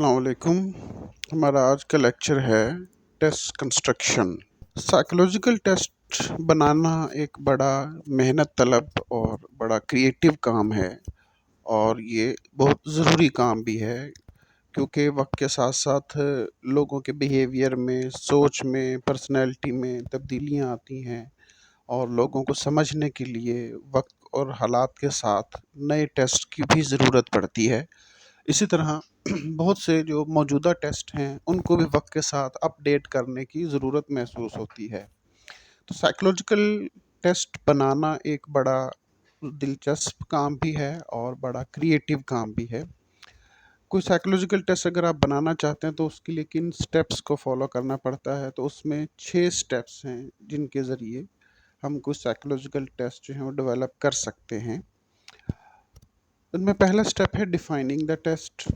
अस्सलाम वालेकुम। हमारा आज का लेक्चर है टेस्ट कंस्ट्रक्शन। साइकोलॉजिकल टेस्ट बनाना एक बड़ा मेहनत तलब और बड़ा क्रिएटिव काम है, और ये बहुत ज़रूरी काम भी है क्योंकि वक्त के साथ साथ लोगों के बिहेवियर में, सोच में, पर्सनैलिटी में तब्दीलियाँ आती हैं, और लोगों को समझने के लिए वक्त और हालात के साथ नए टेस्ट की भी ज़रूरत पड़ती है। इसी तरह बहुत से जो मौजूदा टेस्ट हैं उनको भी वक्त के साथ अपडेट करने की ज़रूरत महसूस होती है। तो साइकोलॉजिकल टेस्ट बनाना एक बड़ा दिलचस्प काम भी है और बड़ा क्रिएटिव काम भी है। कोई साइकोलॉजिकल टेस्ट अगर आप बनाना चाहते हैं तो उसके लिए किन स्टेप्स को फॉलो करना पड़ता है, तो उसमें 6 स्टेप्स हैं जिनके ज़रिए हम कुछ साइकोलॉजिकल टेस्ट जो हैं वो डेवलप कर सकते हैं। उनमें पहला स्टेप है डिफाइनिंग द टेस्ट।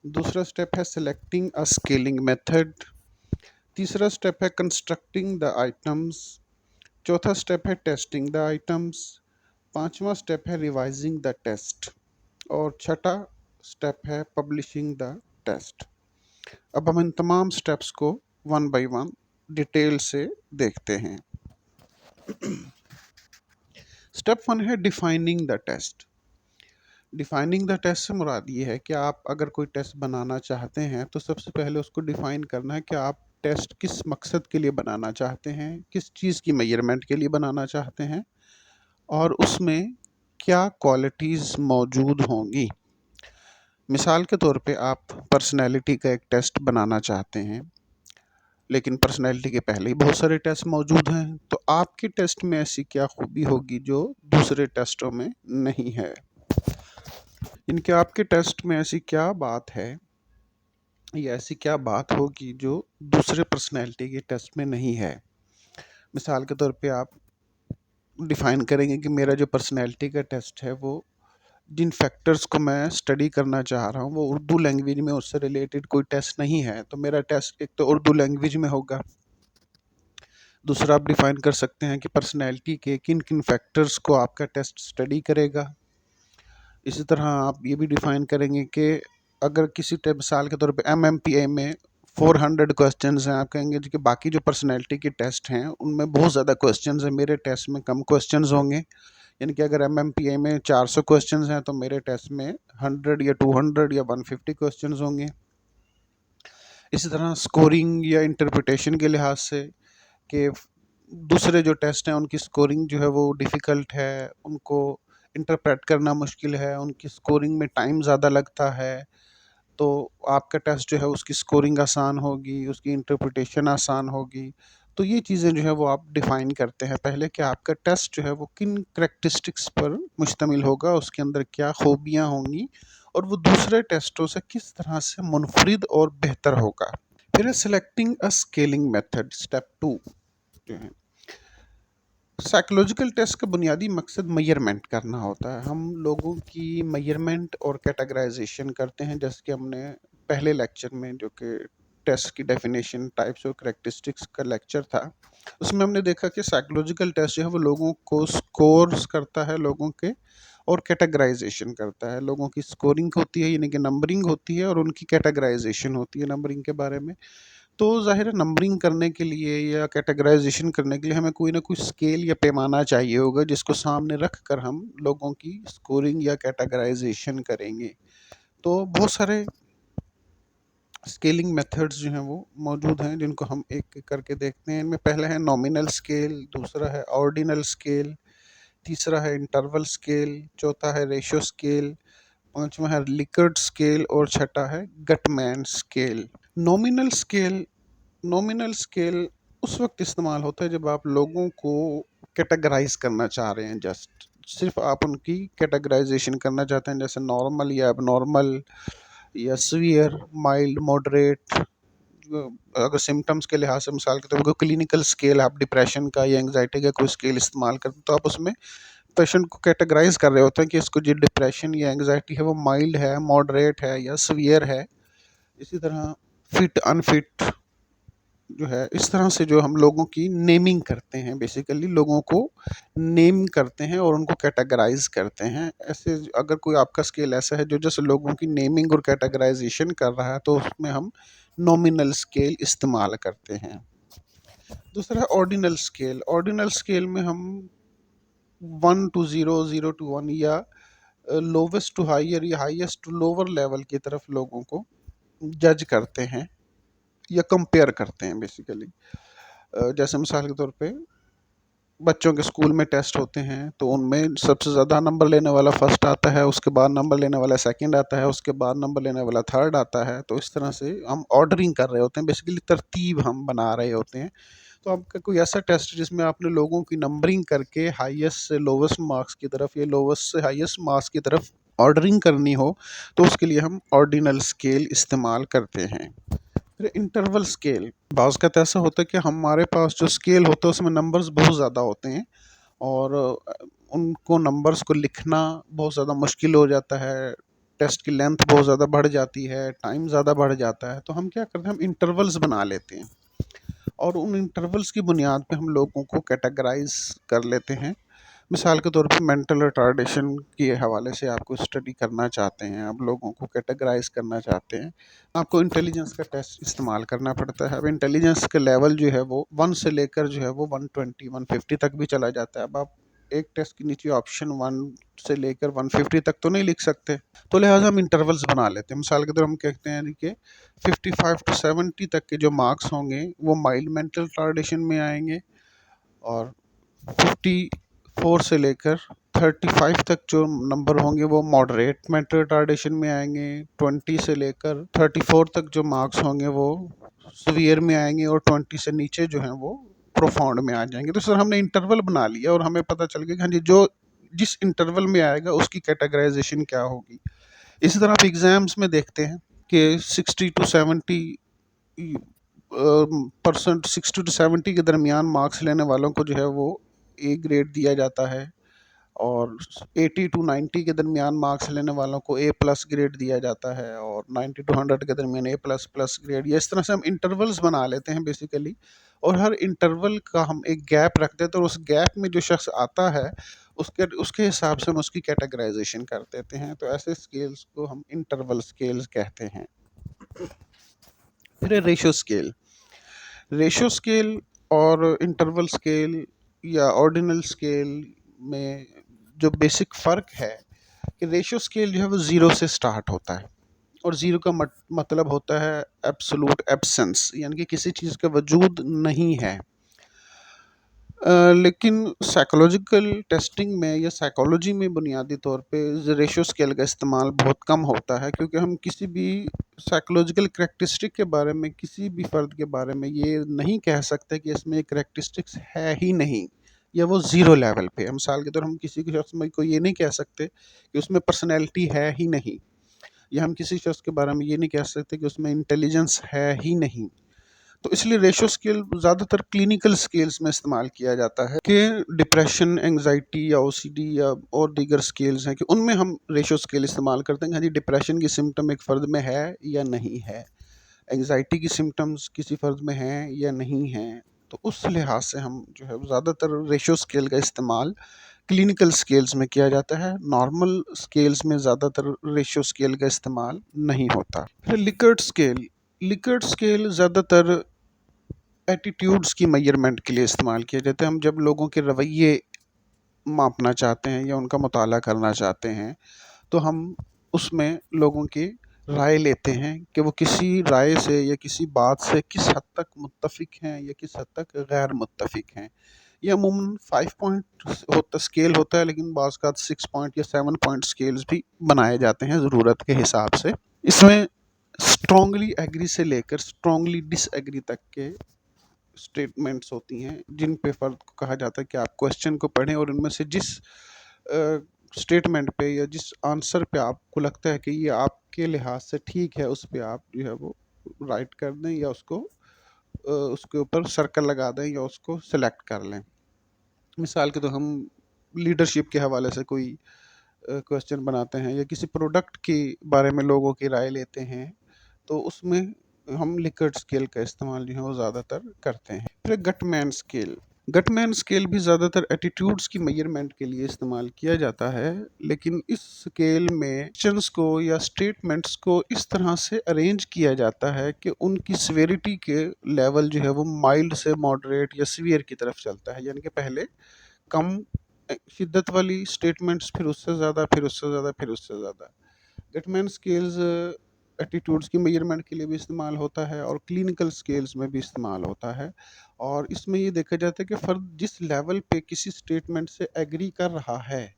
दूसरा स्टेप है सिलेक्टिंग अ स्केलिंग मेथड। तीसरा स्टेप है कंस्ट्रक्टिंग द आइटम्स। चौथा स्टेप है टेस्टिंग द आइटम्स। पांचवा स्टेप है रिवाइजिंग द टेस्ट। और छठा स्टेप है पब्लिशिंग द टेस्ट। अब हम इन तमाम स्टेप्स को वन बाय वन डिटेल से देखते हैं। स्टेप वन है defining the test. Defining the test से मुराद ये है कि आप अगर कोई टेस्ट बनाना चाहते हैं तो सबसे पहले उसको डिफाइन करना है कि आप टेस्ट किस मकसद के लिए बनाना चाहते हैं, किस चीज़ की मेजरमेंट के लिए बनाना चाहते हैं, और उसमें क्या क्वालिटीज़ मौजूद होंगी। मिसाल के तौर पे आप पर्सनैलिटी का एक टेस्ट बनाना चाहते हैं, लेकिन पर्सनैलिटी के पहले ही बहुत सारे टेस्ट मौजूद हैं, तो आपके टेस्ट में ऐसी क्या खूबी होगी जो दूसरे टेस्टों में नहीं है। इनके आपके टेस्ट में ऐसी क्या बात है या ऐसी क्या बात होगी जो दूसरे पर्सनैलिटी के टेस्ट में नहीं है। मिसाल के तौर पे आप डिफ़ाइन करेंगे कि मेरा जो पर्सनैलिटी का टेस्ट है वो जिन फैक्टर्स को मैं स्टडी करना चाह रहा हूँ वो उर्दू लैंग्वेज में उससे रिलेटेड कोई टेस्ट नहीं है, तो मेरा टेस्ट एक तो उर्दू लैंग्वेज में होगा। दूसरा आप डिफ़ाइन कर सकते हैं कि पर्सनैलिटी के किन किन फैक्टर्स को आपका टेस्ट स्टडी करेगा। इसी तरह आप ये भी डिफ़ाइन करेंगे कि अगर किसी मिसाल के तौर पे MMPI में 400 क्वेश्चंस हैं, आप कहेंगे जी कि बाकी जो पर्सनैलिटी के टेस्ट हैं उनमें बहुत ज़्यादा क्वेश्चंस हैं, मेरे टेस्ट में कम क्वेश्चंस होंगे। यानी कि अगर MMPI में 400 क्वेश्चंस हैं तो मेरे टेस्ट में 100 या 200 या 150 क्वेश्चंस होंगे। इसी तरह स्कोरिंग या इंटरप्रिटेशन के लिहाज से कि दूसरे जो टेस्ट हैं उनकी स्कोरिंग जो है वो डिफ़िकल्ट है, उनको इंटरप्रेट करना मुश्किल है, उनकी स्कोरिंग में टाइम ज़्यादा लगता है, तो आपका टेस्ट जो है उसकी स्कोरिंग आसान होगी, उसकी इंटरप्रिटेशन आसान होगी। तो ये चीज़ें जो है वो आप डिफ़ाइन करते हैं पहले कि आपका टेस्ट जो है वो किन करैक्टरिस्टिक्स पर मुश्तमिल होगा, उसके अंदर क्या खूबियाँ होंगी और वो दूसरे टेस्टों से किस तरह से मुनफरिद और बेहतर होगा। फिर है सिलेक्टिंग अ स्केलिंग मेथड, स्टेप 2 जो है। साइकोलॉजिकल टेस्ट का बुनियादी मकसद मेजरमेंट करना होता है। हम लोगों की मेजरमेंट और कैटेगराइजेशन करते हैं, जैसे कि हमने पहले लेक्चर में जो कि टेस्ट की डेफिनेशन, टाइप्स और करेक्टरिस्टिक्स का लेक्चर था, उसमें हमने देखा कि साइकोलॉजिकल टेस्ट जो है वो लोगों को स्कोर्स करता है, लोगों के, और कैटेगराइजेशन करता है। लोगों की स्कोरिंग होती है यानी कि नंबरिंग होती है, और उनकी कैटेगराइजेशन होती है नंबरिंग के बारे में। तो ज़ाहिर है नंबरिंग करने के लिए या कैटेगराइजेशन करने के लिए हमें कोई ना कोई स्केल या पैमाना चाहिए होगा जिसको सामने रख कर हम लोगों की स्कोरिंग या कैटेगराइजेशन करेंगे। तो बहुत सारे स्केलिंग मेथड्स जो हैं वो मौजूद हैं जिनको हम एक एक करके देखते हैं। इनमें पहला है नॉमिनल स्केल, दूसरा है ऑर्डिनल स्केल, तीसरा है इंटरवल स्केल, चौथा है रेशो स्केल, पांचवा है लिकर्ट स्केल, और छठा है Guttmann scale. Nominal scale nominal scale उस वक्त इस्तेमाल होता है जब आप लोगों को कैटेगराइज करना चाह रहे हैं, जस्ट सिर्फ आप उनकी कैटेगराइजेशन करना चाहते हैं, जैसे नॉर्मल या एबनॉर्मल या सीवियर, माइल्ड, मॉडरेट। अगर सिम्टम्स के लिहाज से मिसाल के तौर पर क्लिनिकल स्केल, आप डिप्रेशन का या एंग्जाइटी का कोई स्केल इस्तेमाल करते हैं तो आप उसमें पेशेंट को कैटेगराइज कर रहे होते हैं कि इसको जो डिप्रेशन या एंग्जाइटी है वो माइल्ड है, मॉडरेट है या सीवियर है। इसी तरह फिट, अनफिट, जो है इस तरह से जो हम लोगों की नेमिंग करते हैं, बेसिकली लोगों को नेम करते हैं और उनको कैटेगराइज करते हैं। ऐसे अगर कोई आपका स्केल ऐसा है जो जैसे लोगों की नेमिंग और कैटेगराइजेशन कर रहा है, तो उसमें हम नॉमिनल स्केल इस्तेमाल करते हैं। दूसरा है ऑर्डिनल स्केल। ऑर्डिनल स्केल में हम 1 to 0, 0 to 1 या लोवेस्ट टू हायर या हाईएस्ट टू लोअर लेवल की तरफ लोगों को जज करते हैं या कंपेयर करते हैं बेसिकली। जैसे मिसाल के तौर पे बच्चों के स्कूल में टेस्ट होते हैं, तो उनमें सबसे ज़्यादा नंबर लेने वाला फर्स्ट आता है, उसके बाद नंबर लेने वाला सेकंड आता है, उसके बाद नंबर लेने वाला थर्ड आता है। तो इस तरह से हम ऑर्डरिंग कर रहे होते हैं, बेसिकली तरतीब हम बना रहे होते हैं। तो आपका कोई ऐसा टेस्ट जिसमें आपने लोगों की नंबरिंग करके हाईएस्ट से लोवेस्ट मार्क्स की तरफ या लोवेस्ट से हाईएस्ट मार्क्स की तरफ ऑर्डरिंग करनी हो, तो उसके लिए हम ऑर्डिनल स्केल इस्तेमाल करते हैं। फिर इंटरवल स्केल। बाज़ का तो ऐसा होता है कि हमारे पास जो स्केल होता है उसमें नंबर्स बहुत ज़्यादा होते हैं और उनको नंबर्स को लिखना बहुत ज़्यादा मुश्किल हो जाता है, टेस्ट की लेंथ बहुत ज़्यादा बढ़ जाती है, टाइम ज़्यादा बढ़ जाता है। तो हम क्या करते हैं, हम इंटरवल्स बना लेते हैं और उन इंटरवल्स की बुनियाद पे हम लोगों को कैटेगराइज कर लेते हैं। मिसाल के तौर पे मेंटल रिटार्डेशन के हवाले से आपको स्टडी करना चाहते हैं, आप लोगों को कैटेगराइज करना चाहते हैं, आपको इंटेलिजेंस का टेस्ट इस्तेमाल करना पड़ता है। अब इंटेलिजेंस का लेवल जो है वो 1 से लेकर जो है वो 120 150 तक भी चला जाता है। अब आप एक टेस्ट के नीचे ऑप्शन 1 से लेकर 150 तक तो नहीं लिख सकते, तो लिहाजा हम इंटरवल्स बना लेते हैं। मिसाल के तौर हम कहते हैं कि 55 to 70 तक के जो मार्क्स होंगे वो माइल्ड मेंटल रिटार्डेशन में आएंगे, और 54 से लेकर 35 तक जो नंबर होंगे वो मॉडरेट मेंटल रिटार्डेशन में आएंगे। 20 से लेकर 34 तक जो मार्क्स होंगे वो सीवियर में आएंगे, और 20 से नीचे जो हैं वो प्रोफाउंड में आ जाएंगे। तो सर हमने इंटरवल बना लिया और हमें पता चल गया कि हाँ जी, जो जिस इंटरवल में आएगा उसकी कैटेगराइजेशन क्या होगी। इसी तरह आप एग्जाम्स में देखते हैं कि 60 to 70 परसेंट, 60 to 70 के दरमियान मार्क्स लेने वालों को जो है वो ए ग्रेड दिया जाता है, और 80 to 90 के दरमियान मार्क्स लेने वालों को ए प्लस ग्रेड दिया जाता है, और 90 to 100 के दरमियान ए प्लस प्लस ग्रेड। या इस तरह से हम इंटरवल्स बना लेते हैं बेसिकली, और हर इंटरवल का हम एक गैप रख देते हैं, और उस गैप में जो शख्स आता है उसके उसके हिसाब से हम उसकी कैटेगराइजेशन कर देते हैं। तो ऐसे स्केल्स को हम इंटरवल स्केल्स कहते हैं। फिर रेशो स्केल। रेशो स्केल और इंटरवल स्केल या ऑर्डिनल स्केल में जो बेसिक फ़र्क है कि रेशो स्केल जो है वो ज़ीरो से स्टार्ट होता है, और ज़ीरो का मतलब होता है एब्सोलूट एब्सेंस, यानी कि किसी चीज़ का वजूद नहीं है। लेकिन साइकोलॉजिकल टेस्टिंग में या साइकोलॉजी में बुनियादी तौर पे रेशो स्केल का इस्तेमाल बहुत कम होता है, क्योंकि हम किसी भी साइकोलॉजिकल करैक्टरिस्टिक के बारे में, किसी भी फ़र्द के बारे में ये नहीं कह सकते कि इसमें करैक्टरिस्टिक्स है ही नहीं, या वो ज़ीरो लेवल पे है। मिसाल के तौर हम किसी के शख्स में को ये नहीं कह सकते कि उसमें पर्सनैलिटी है ही नहीं, या हम किसी शख्स के बारे में ये नहीं कह सकते कि उसमें इंटेलिजेंस है ही नहीं। तो इसलिए रेशो स्केल ज़्यादातर क्लिनिकल स्केल्स में इस्तेमाल किया जाता है कि डिप्रेशन, एंग्जाइटी या ओसीडी या और दीगर स्केल्स हैं कि उनमें हम रेशो स्केल इस्तेमाल करते हैं। हाँ जी, डिप्रेशन की सिम्टम एक फ़र्द में है या नहीं है, एंग्जाइटी की सिम्टम्स किसी फ़र्द में हैं या नहीं हैं। तो उस लिहाज से हम जो है ज़्यादातर रेशो स्केल का इस्तेमाल क्लिनिकल स्केल्स में किया जाता है। नॉर्मल स्केल्स में ज़्यादातर रेशो स्केल का इस्तेमाल नहीं होता। फिर लिकर्ट स्केल। लिकर्ट स्केल ज़्यादातर एटीट्यूड्स की मेजरमेंट के लिए इस्तेमाल किया जाता है। हम जब लोगों के रवैये मापना चाहते हैं या उनका मुताला करना चाहते हैं, तो हम उसमें लोगों की राय लेते हैं कि वो किसी राय से या किसी बात से किस हद तक मुत्तफ़िक हैं या किस हद तक गैर मुत्तफ़िक हैं। ये अमूमन 5 पॉइंट होता स्केल होता है, लेकिन बाज़ का 6 पॉइंट या 7 पॉइंट स्केल्स भी बनाए जाते हैं ज़रूरत के हिसाब से। इसमें स्ट्रॉन्गली एग्री से लेकर स्ट्रॉन्गली डिसएग्री तक के स्टेटमेंट्स होती हैं, जिन पे फ़र्द को कहा जाता है कि आप क्वेश्चन को पढ़ें और उनमें से जिस स्टेटमेंट पे या जिस आंसर पे आपको लगता है कि ये आपके लिहाज से ठीक है, उस पे आप जो है वो राइट कर दें या उसको उसके ऊपर सर्कल लगा दें या उसको सेलेक्ट कर लें। मिसाल के तो हम लीडरशिप के हवाले से कोई क्वेश्चन बनाते हैं या किसी प्रोडक्ट के बारे में लोगों की राय लेते हैं, तो उसमें हम लिकर्ट स्केल का इस्तेमाल जो है वो ज़्यादातर करते हैं। फिर गटमैन स्केल। गटमैन स्केल भी ज़्यादातर एटीट्यूड्स की मेजरमेंट के लिए इस्तेमाल किया जाता है, लेकिन इस स्केल में क्वेश्चंस को या स्टेटमेंट्स को इस तरह से अरेंज किया जाता है कि उनकी सिवियरिटी के लेवल जो है वो माइल्ड से मॉडरेट या सीवियर की तरफ चलता है, यानी कि पहले कम शिद्दत वाली स्टेटमेंट्स, फिर उससे ज़्यादा, फिर उससे ज़्यादा, फिर उससे ज़्यादा। गेटमैन स्केल्स एटीट्यूड्स की मेजरमेंट के लिए भी इस्तेमाल होता है और क्लिनिकल स्केल्स में भी इस्तेमाल होता है। और इसमें ये देखा जाता है कि फ़र्द जिस लेवल पे किसी स्टेटमेंट से एग्री कर रहा है,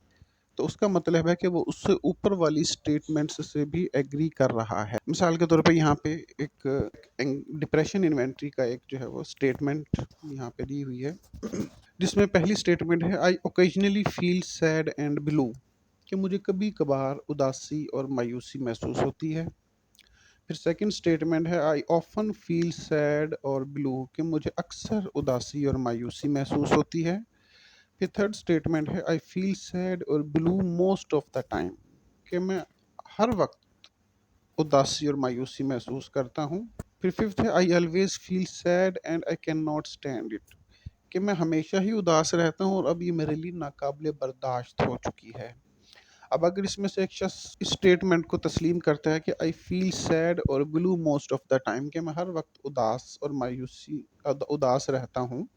तो उसका मतलब है कि वो उससे ऊपर वाली स्टेटमेंट्स से भी एग्री कर रहा है। मिसाल के तौर पे यहाँ पे एक डिप्रेशन इन्वेंट्री का एक जो है वो स्टेटमेंट यहाँ पे दी हुई है, जिसमें पहली स्टेटमेंट है, I occasionally feel sad and blue, कि मुझे कभी कभार उदासी और मायूसी महसूस होती है। फिर सेकंड स्टेटमेंट है, आई ऑफन फील सैड और ब्लू, कि मुझे अक्सर उदासी और मायूसी महसूस होती है। फिर थर्ड स्टेटमेंट है, आई फील सैड और blue most of the time, कि मैं हर वक्त उदासी और मायूसी महसूस करता हूँ। फिर फिफ्थ है, I always feel sad and I can not stand it, कि मैं हमेशा ही उदास रहता हूँ और अब ये मेरे लिए नाकाबिले बर्दाश्त हो चुकी है। अब अगर इसमें से एक शख्स इस स्टेटमेंट को तस्लीम करता है कि आई फील सैड और blue most of the time, कि मैं हर वक्त उदास और मायूसी उदास रहता हूँ,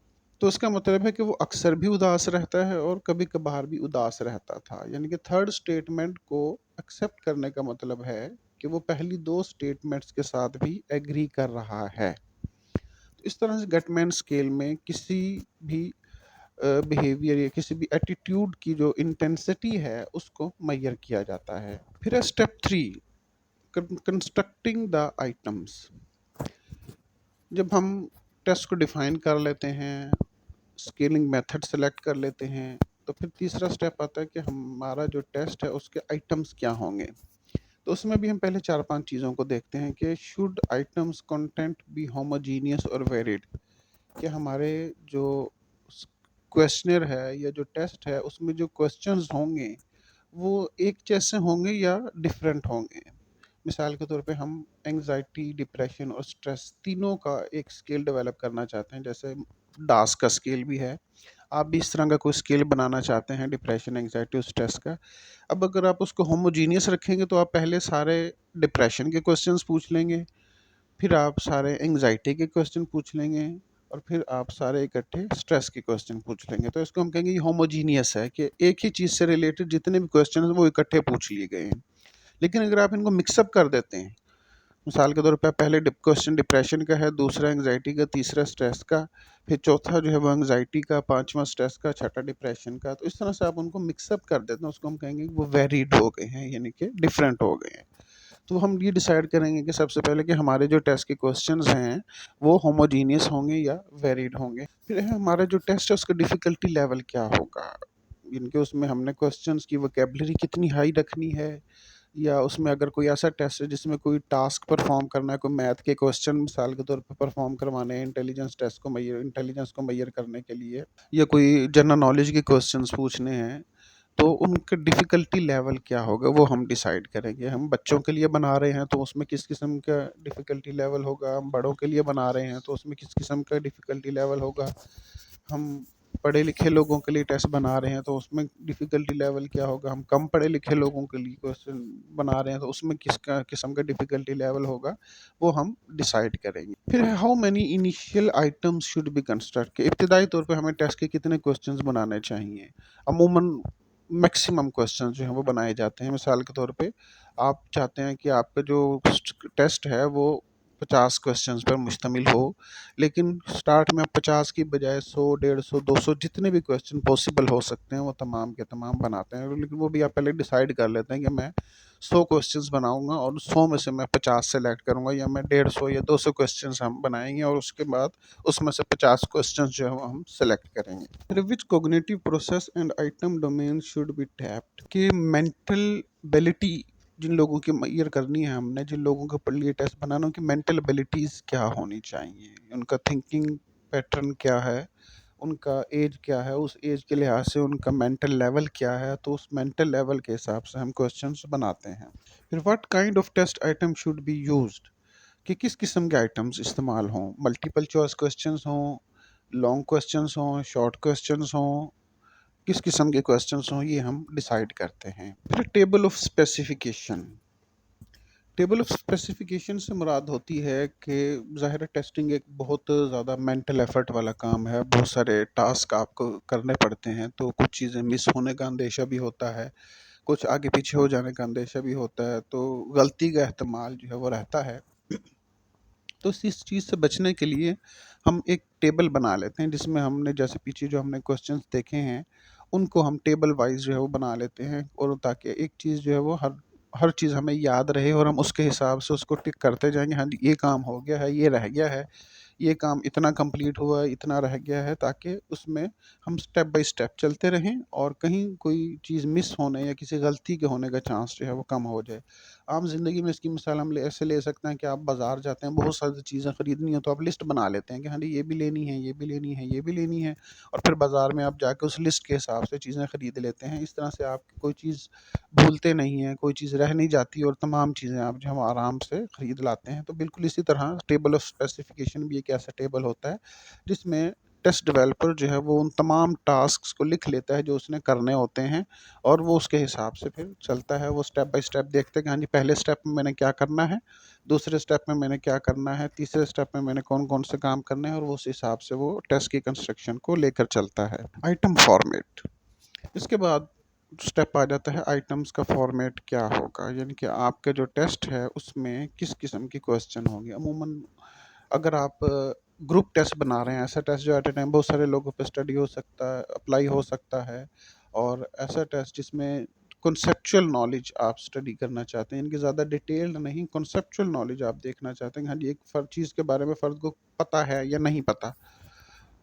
तो इसका मतलब है कि वो अक्सर भी उदास रहता है और कभी कभार भी उदास रहता था। यानी कि थर्ड स्टेटमेंट को एक्सेप्ट करने का मतलब है कि वो पहली दो स्टेटमेंट्स के साथ भी एग्री कर रहा है। तो इस तरह से गटमैन स्केल में किसी भी बिहेवियर या किसी भी एटीट्यूड की जो इंटेंसिटी है उसको मेजर किया जाता है। फिर है step three, constructing the items. जब हम टेस्ट को डिफाइन कर लेते हैं, स्केलिंग मेथड सेलेक्ट कर लेते हैं, तो फिर तीसरा स्टेप आता है कि हमारा जो टेस्ट है उसके आइटम्स क्या होंगे। तो उसमें भी हम पहले चार पांच चीज़ों को देखते हैं कि should items content be homogeneous और वेरिड, कि हमारे जो क्वेश्चनर है या जो टेस्ट है उसमें जो क्वेश्चंस होंगे वो एक जैसे होंगे या डिफरेंट होंगे। मिसाल के तौर पे हम एंजाइटी, डिप्रेशन और स्ट्रेस तीनों का एक स्केल डेवलप करना चाहते हैं, जैसे डास का स्केल भी है। आप भी इस तरह का कोई स्केल बनाना चाहते हैं डिप्रेशन, एंजाइटी और स्ट्रेस का। अब अगर आप उसको होमोजीनियस रखेंगे तो आप पहले सारे डिप्रेशन के क्वेश्चंस पूछ लेंगे, फिर आप सारे एंजाइटी के क्वेश्चन पूछ लेंगे, और फिर आप सारे इकट्ठे स्ट्रेस के क्वेश्चन पूछ लेंगे। तो इसको हम कहेंगे ये होमोजीनियस है, कि एक ही चीज़ से रिलेटेड जितने भी क्वेश्चन हैं वो इकट्ठे पूछ लिए गए हैं। लेकिन अगर आप इनको मिक्सअप कर देते हैं, मिसाल के तौर पे पहले क्वेश्चन डिप्रेशन का है, दूसरा एंग्जाइटी का, तीसरा स्ट्रेस का, फिर चौथा जो है वो एंग्जाइटी का, पांचवा स्ट्रेस का, छठा डिप्रेशन का, तो इस तरह से आप उनको मिक्सअप कर देते हैं, उसको हम कहेंगे कि वो वेरिड हो गए हैं, यानी कि डिफरेंट हो गए हैं। तो हम ये डिसाइड करेंगे कि सबसे पहले कि हमारे जो टेस्ट के क्वेश्चंस हैं वो होमोजीनियस होंगे या वेरिड होंगे। फिर है हमारा जो टेस्ट है उसका डिफ़िकल्टी लेवल क्या होगा, इनके उसमें हमने क्वेश्चंस की वोकेबलरी कितनी हाई रखनी है, या उसमें अगर कोई ऐसा टेस्ट है जिसमें कोई टास्क परफॉर्म करना है, कोई मैथ के क्वेश्चन मिसाल के तौर पे परफॉर्म करवाने हैं, इंटेलिजेंस को मैयर करने के लिए, या कोई जनरल नॉलेज के क्वेश्चंस पूछने हैं, तो उनका डिफ़िकल्टी लेवल क्या होगा वो हम डिसाइड करेंगे। हम बच्चों के लिए बना रहे हैं तो उसमें किस किस्म का डिफ़िकल्टी लेवल होगा, हम बड़ों के लिए बना रहे हैं तो उसमें किस किस्म का डिफ़िकल्टी लेवल होगा, हम पढ़े लिखे लोगों के लिए टेस्ट बना रहे हैं तो उसमें डिफ़िकल्टी लेवल क्या होगा, हम कम पढ़े लिखे लोगों के लिए क्वेश्चन बना रहे हैं तो उसमें किसका किस्म का डिफ़िकल्टी लेवल होगा, वो हम डिसाइड करेंगे। फिर है how many initial items should be construct, के इब्तदाई तौर पे हमें टेस्ट के कितने क्वेश्चंस बनाने चाहिए। अमूमन मैक्सिमम क्वेश्चन जो हैं वो बनाए जाते हैं। मिसाल के तौर पे आप चाहते हैं कि आपका जो टेस्ट है वो 50 क्वेश्चंस पर मुश्तमिल हो, लेकिन स्टार्ट में आप 50 की बजाय 100, 150, 200 जितने भी क्वेश्चन पॉसिबल हो सकते हैं वो तमाम के तमाम बनाते हैं। लेकिन वो भी आप पहले डिसाइड कर लेते हैं कि मैं 100 क्वेश्चंस बनाऊंगा और 100 में से मैं 50 सेलेक्ट करूंगा, या मैं 150 या 200 क्वेश्चंस हम बनाएंगे और उसके बाद उसमें से 50 क्वेश्चंस जो है वो हम सेलेक्ट करेंगे। फिर which cognitive process and item domain should be tapped, कि मेंटल एबिलिटी जिन लोगों की मैयर करनी है हमने, जिन लोगों के लिए टेस्ट बनाना, उनकी मेंटल एबिलिटीज़ क्या होनी चाहिए, उनका थिंकिंग पैटर्न क्या है, उनका एज क्या है, उस एज के लिहाज से उनका मेंटल लेवल क्या है, तो उस मेंटल लेवल के हिसाब से हम क्वेश्चंस बनाते हैं। फिर what kind of test item should be used, कि किस किस्म के आइटम्स इस्तेमाल हों, मल्टीपल चॉइस क्वेश्चंस हों, लॉन्ग क्वेश्चंस हों, शॉर्ट क्वेश्चंस हों, किस किस्म के क्वेश्चंस हों, ये हम डिसाइड करते हैं। फिर table of specification. Table of specification से मुराद होती है कि ज़ाहिर है टेस्टिंग एक बहुत ज़्यादा मेंटल एफर्ट वाला काम है, बहुत सारे टास्क आपको करने पड़ते हैं, तो कुछ चीज़ें मिस होने का अंदेशा भी होता है, कुछ आगे पीछे हो जाने का अंदेशा भी होता है, तो गलती का एहतमाल जो है वो रहता है। तो इस चीज़ से बचने के लिए हम एक टेबल बना लेते हैं, जिसमें हमने जैसे पीछे जो हमने क्वेश्चंस देखे हैं उनको हम टेबल वाइज जो है वो बना लेते हैं, और ताकि एक चीज़ जो है वो हर हर चीज़ हमें याद रहे और हम उसके हिसाब से उसको टिक करते जाएंगे। हाँ जी, ये काम हो गया है, ये रह गया है, ये काम इतना कंप्लीट हुआ है, इतना रह गया है, ताकि उसमें हम स्टेप बाय स्टेप चलते रहें और कहीं कोई चीज़ मिस होने या किसी गलती के होने का चांस जो है वो कम हो जाए। आम ज़िंदगी में इसकी मिसाल हम ऐसे ले सकते हैं कि आप बाज़ार जाते हैं, बहुत सारी चीज़ें ख़रीदनी हो तो आप लिस्ट बना लेते हैं कि हाँ जी, ये भी लेनी है, ये भी लेनी है, ये भी लेनी है, और फिर बाज़ार में आप जाके उस लिस्ट के हिसाब से चीज़ें ख़रीद लेते हैं। इस तरह से आप कोई चीज़ भूलते नहीं हैं, कोई चीज़ रह नहीं जाती और तमाम चीज़ें आप जो है आराम से ख़रीद लाते हैं। तो बिल्कुल इसी तरह टेबल ऑफ स्पेसिफिकेशन भी एक ऐसा टेबल होता है जिसमें टेस्ट डेवलपर जो है वो उन तमाम टास्क्स को लिख लेता है जो उसने करने होते हैं, और वो उसके हिसाब से फिर चलता है। वो स्टेप बाय स्टेप देखते हैं कि हाँ जी, पहले स्टेप में मैंने क्या करना है, दूसरे स्टेप में मैंने क्या करना है, तीसरे स्टेप में मैंने कौन कौन से काम करने हैं, और वो उस हिसाब से वो टेस्ट की कंस्ट्रक्शन को लेकर चलता है। आइटम फॉर्मेट, इसके बाद स्टेप आ जाता है आइटम्स का फॉर्मेट क्या होगा, यानी कि आपका जो टेस्ट है उसमें किस किस्म की क्वेश्चन होंगे। अमूमन अगर आप ग्रुप टेस्ट बना रहे हैं, ऐसा टेस्ट जो एट ए टाइम बहुत सारे लोगों पे स्टडी हो सकता है, अप्लाई हो सकता है, और ऐसा टेस्ट जिसमें कॉन्सेप्चुअल नॉलेज आप स्टडी करना चाहते हैं, इनकी ज़्यादा डिटेल्ड नहीं, कॉन्सेप्चुअल नॉलेज आप देखना चाहते हैं, हाँ जी, एक चीज़ के बारे में फ़र्द को पता है या नहीं पता,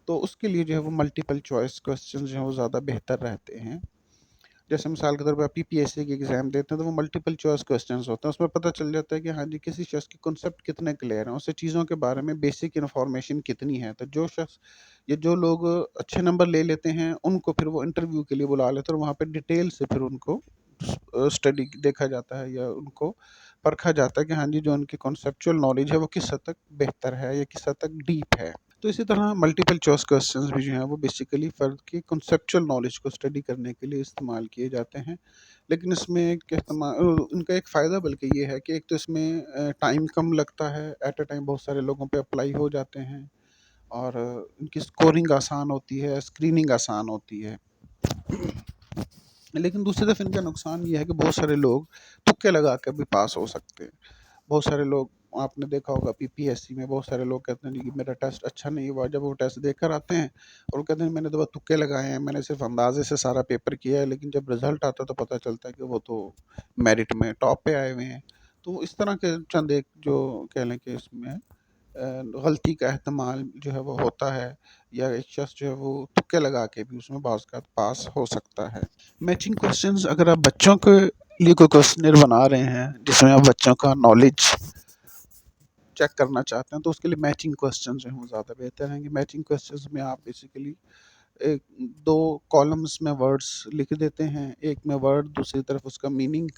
तो उसके लिए जो है वो मल्टीपल चॉइस क्वेश्चन जो है वो ज़्यादा बेहतर रहते हैं। जैसे मिसाल के तौर पे आप पीपीएससी की एग्ज़ाम देते हैं तो वो मल्टीपल चॉइस क्वेश्चंस होते हैं, उसमें पता चल जाता है कि हाँ जी, किसी शख्स के कॉन्सेप्ट कितने क्लियर हैं, उससे चीज़ों के बारे में बेसिक इन्फॉर्मेशन कितनी है। तो जो शख्स या जो लोग अच्छे नंबर ले लेते हैं उनको फिर वो इंटरव्यू के लिए बुला लेते हैं, और वहाँ पे डिटेल से फिर उनको स्टडी देखा जाता है या उनको परखा जाता है कि हाँ जी, जो उनकी कॉन्सेप्चुअल नॉलेज है वो किस हद तक बेहतर है या किस हद तक डीप है। तो इसी तरह मल्टीपल चॉइस क्वेश्चंस भी जो हैं वो बेसिकली फ़र्द की कॉन्सेप्चुअल नॉलेज को स्टडी करने के लिए इस्तेमाल किए जाते हैं। लेकिन इसमें इनका एक फ़ायदा बल्कि ये है कि एक तो इसमें टाइम कम लगता है, एट अ टाइम बहुत सारे लोगों पे अप्लाई हो जाते हैं, और इनकी स्कोरिंग आसान होती है, स्क्रीनिंग आसान होती है। लेकिन दूसरी तरफ इनका नुकसान ये है कि बहुत सारे लोग तुक्के लगा कर भी पास हो सकते हैं। बहुत सारे लोग, आपने देखा होगा पीपीएससी में बहुत सारे लोग कहते हैं जी कि मेरा टेस्ट अच्छा नहीं हुआ, जब वो टेस्ट देकर आते हैं और वो कहते हैं मैंने तो बस तुक्के लगाए हैं, मैंने सिर्फ अंदाजे से सारा पेपर किया है, लेकिन जब रिजल्ट आता है तो पता चलता है कि वो तो मेरिट में टॉप पे आए हुए हैं। तो इस तरह के चंद एक जो कह लें कि इसमें गलती का एहतमाल जो है वो होता है, या एक शख्स जो है वो तुक्के लगा के भी उसमें बाज़ का पास हो सकता है। मैचिंग क्वेश्चंस, अगर आप बच्चों के लिए कोई क्वेश्चनर बना रहे हैं जिसमें आप बच्चों का नॉलेज चेक करना चाहते हैं, तो उसके लिए मैचिंग क्वेश्चन जो हैं वो ज़्यादा बेहतर हैं। कि मैचिंग क्वेश्चंस में आप बेसिकली एक दो कॉलम्स में वर्ड्स लिख देते हैं, एक में वर्ड दूसरी तरफ उसका मीनिंग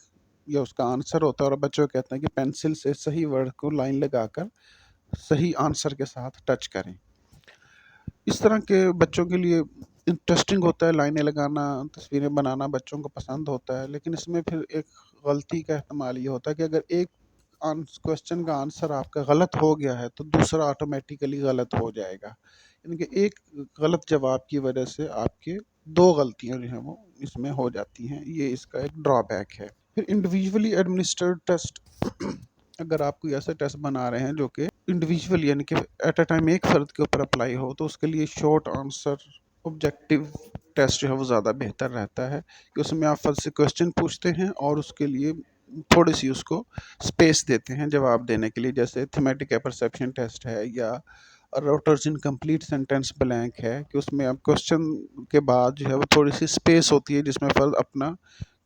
या उसका आंसर होता है, और बच्चों कहते हैं कि पेंसिल से सही वर्ड को लाइन लगाकर सही आंसर के साथ टच करें। इस तरह के बच्चों के लिए इंटरेस्टिंग होता है, लाइनें लगाना, तस्वीरें बनाना बच्चों को पसंद होता है। लेकिन इसमें फिर एक गलती का एहतमाल ये होता है कि अगर एक क्वेश्चन का आंसर आपका गलत हो गया है तो दूसरा ऑटोमेटिकली गलत हो जाएगा, यानी कि एक गलत जवाब की वजह से आपके दो गलतियां जो हैं वो इसमें हो जाती हैं, ये इसका एक ड्रॉबैक है। फिर इंडिविजुअली एडमिनिस्ट्रेड टेस्ट, अगर आप कोई ऐसा टेस्ट बना रहे हैं जो कि इंडिविजुअल यानी कि एट अ टाइम एक फ़र्द के ऊपर अप्लाई हो, तो उसके लिए शॉर्ट आंसर ऑब्जेक्टिव टेस्ट जो है वो ज़्यादा बेहतर रहता है, कि उसमें आप फ़र्द से क्वेश्चन पूछते हैं और उसके लिए थोड़ी सी उसको स्पेस देते हैं जवाब देने के लिए। जैसे थीमेटिक परसेप्शन टेस्ट है, या rotors in complete sentence blank है, कि उसमें आप क्वेश्चन के बाद जो है वो थोड़ी सी स्पेस होती है जिसमें फ़र्द अपना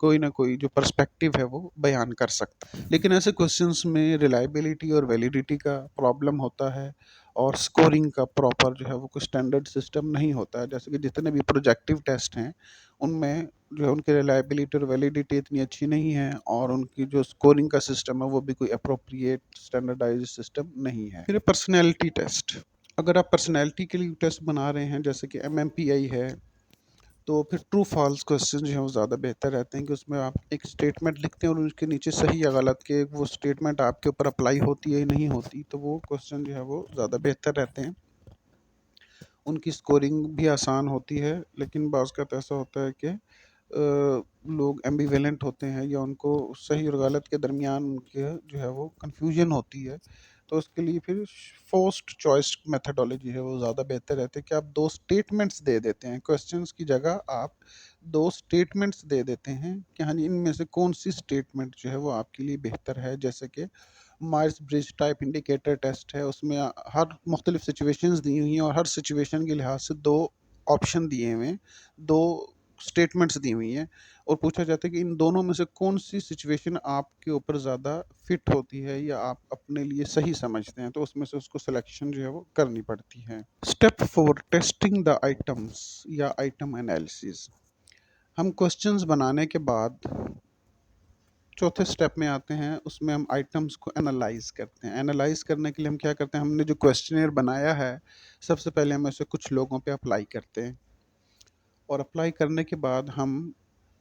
कोई ना कोई जो पर्सपेक्टिव है वो बयान कर सकता है। लेकिन ऐसे क्वेश्चंस में रिलायबिलिटी और वैलिडिटी का प्रॉब्लम होता है, और स्कोरिंग का प्रॉपर जो है वो कोई स्टैंडर्ड सिस्टम नहीं होता है। जैसे कि जितने भी प्रोजेक्टिव टेस्ट हैं उनमें जो है उनकी रिलायबिलिटी और वैलिडिटी इतनी अच्छी नहीं है, और उनकी जो स्कोरिंग का सिस्टम है वो भी कोई अप्रोप्रिएट स्टैंडर्डाइज्ड सिस्टम नहीं है। फिर पर्सनैलिटी टेस्ट, अगर आप पर्सनैलिटी के लिए टेस्ट बना रहे हैं जैसे कि MMPI है, तो फिर ट्रू फॉल्स क्वेश्चन जो है वो ज़्यादा बेहतर रहते हैं कि उसमें आप एक स्टेटमेंट लिखते हैं और उसके नीचे सही या गलत के वो स्टेटमेंट आपके ऊपर अप्लाई होती है या नहीं होती, तो वो क्वेश्चन जो है वो ज़्यादा बेहतर रहते हैं। उनकी स्कोरिंग भी आसान होती है, लेकिन बाज़ का तो ऐसा होता है कि लोग एम्बिवेलेंट होते हैं या उनको सही और गलत के दरमियान उनके जो है वो कन्फ्यूजन होती है। तो उसके लिए फिर फोर्स्ड चॉइस मेथडोलॉजी है वो ज़्यादा बेहतर रहती है कि आप दो स्टेटमेंट्स दे देते हैं, क्वेश्चंस की जगह आप दो स्टेटमेंट्स दे देते हैं कि हाँ जी इनमें से कौन सी स्टेटमेंट जो है वो आपके लिए बेहतर है। जैसे कि Myers Briggs type indicator test है, उसमें हर मुख्तलिफ सिचुएशंस दी हुई हैं और हर सिचुएशन के लिहाज से दो ऑप्शन दिए हुए हैं, दो स्टेटमेंट्स दी हुई हैं, और पूछा जाता है कि इन दोनों में से कौन सी सिचुएशन आपके ऊपर ज़्यादा फिट होती है या आप अपने लिए सही समझते हैं, तो उसमें से उसको सिलेक्शन जो है वो करनी पड़ती है। स्टेप 4, टेस्टिंग द आइटम्स या आइटम एनालिसिस। हम क्वेश्चंस बनाने के बाद चौथे स्टेप में आते हैं, उसमें हम आइटम्स को एनालाइज करते हैं। एनालाइज करने के लिए हम क्या करते हैं, हमने जो क्वेश्चनेयर बनाया है सबसे पहले हम उसे कुछ लोगों पे अप्लाई करते हैं, और अप्लाई करने के बाद हम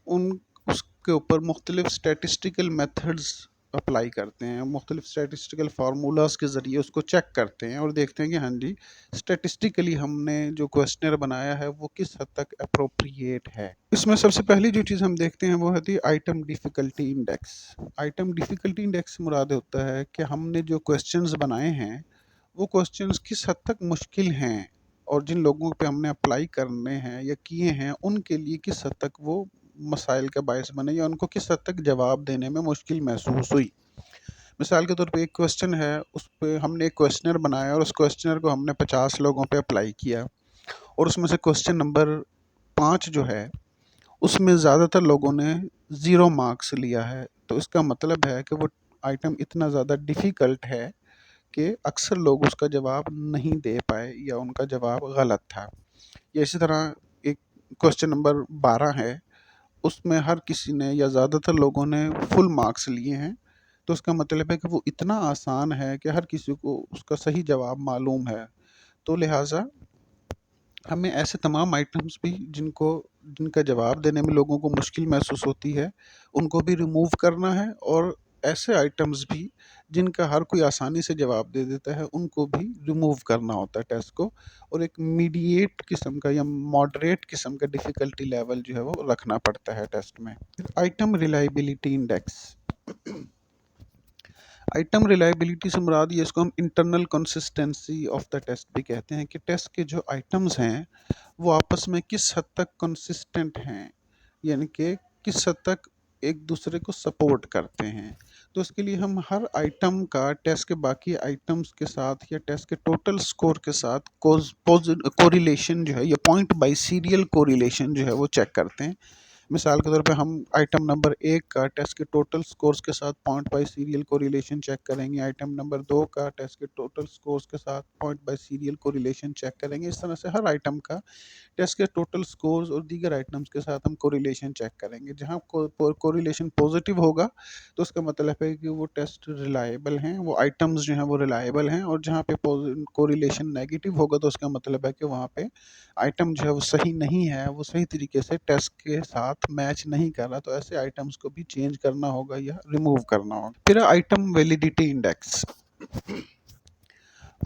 उन उसके ऊपर मुख्तलिफ स्टैटिस्टिकल मेथड्स अप्लाई करते हैं, मुख्तलिफ स्टैटिस्टिकल फार्मूलाज के ज़रिए उसको चेक करते हैं और देखते हैं कि हाँ जी स्टैटिस्टिकली हमने जो क्वेश्चनर बनाया है वो किस हद तक अप्रोप्रिएट है। इसमें सबसे पहली जो चीज़ हम देखते हैं वो होती है item difficulty index. Item difficulty index से मुराद होता है कि हमने जो क्वेश्चंस बनाए हैं वो क्वेश्चंस किस हद तक मुश्किल हैं, और जिन लोगों पे हमने अप्लाई करने हैं या किए हैं उनके लिए किस हद तक वो मसाइल का बायस बने या उनको किस हद तक जवाब देने में मुश्किल महसूस हुई। मिसाल के तौर पे एक क्वेश्चन है, उस पे हमने एक क्वेश्चनर बनाया और उस क्वेश्चनर को हमने 50 लोगों पे अप्लाई किया, और उसमें से क्वेश्चन नंबर 5 जो है उसमें ज़्यादातर लोगों ने 0 मार्क्स लिया है। तो इसका मतलब है कि वो आइटम इतना ज़्यादा डिफ़िकल्ट है कि अक्सर लोग उसका जवाब नहीं दे पाए या उनका जवाब गलत था। या इसी तरह एक क्वेश्चन नंबर 12 है, उसमें हर किसी ने या ज़्यादातर लोगों ने फुल मार्क्स लिए हैं। तो उसका मतलब है कि वो इतना आसान है कि हर किसी को उसका सही जवाब मालूम है। तो लिहाजा हमें ऐसे तमाम आइटम्स भी जिनका जवाब देने में लोगों को मुश्किल महसूस होती है उनको भी रिमूव करना है, और ऐसे आइटम्स भी जिनका हर कोई आसानी से जवाब दे देता है उनको भी रिमूव करना होता है टेस्ट को, और एक मीडिएट किस्म का या मॉडरेट किस्म का डिफ़िकल्टी लेवल जो है वो रखना पड़ता है टेस्ट में। Item reliability index. Item reliability से मुराद ये, इसको हम internal consistency of the test भी कहते हैं कि टेस्ट के जो आइटम्स हैं वो आपस में किस हद तक कंसिस्टेंट हैं, यानी कि किस हद तक एक दूसरे को सपोर्ट करते हैं। तो इसके लिए हम हर आइटम का टेस्ट के बाकी आइटम्स के साथ या टेस्ट के टोटल स्कोर के साथ कोरिलेशन जो है या पॉइंट बाय सीरियल कोरिलेशन जो है वो चेक करते हैं। मिसाल के तौर पे हम आइटम नंबर 1 का टेस्ट के टोटल स्कोर्स के साथ point biserial correlation check करेंगे, आइटम नंबर 2 का टेस्ट के टोटल स्कोर्स के साथ point biserial correlation check करेंगे। इस तरह से हर आइटम का टेस्ट के टोटल स्कोर्स और दीगर आइटम्स के साथ हम कोरिलेशन चेक करेंगे। जहाँ कोरिलेशन पॉजिटिव होगा तो उसका मतलब है कि वो टेस्ट रिलायबल हैं, वो आइटम्स जो हैं वो रिलायबल हैं, और जहाँ पे कोरिलेशन नेगेटिव होगा तो उसका मतलब है कि वहाँ पे आइटम जो है वो सही नहीं है, वो सही तरीके से टेस्ट के साथ मैच नहीं कर रहा। तो ऐसे आइटम्स को भी चेंज करना होगा या रिमूव करना होगा। फिर item validity index.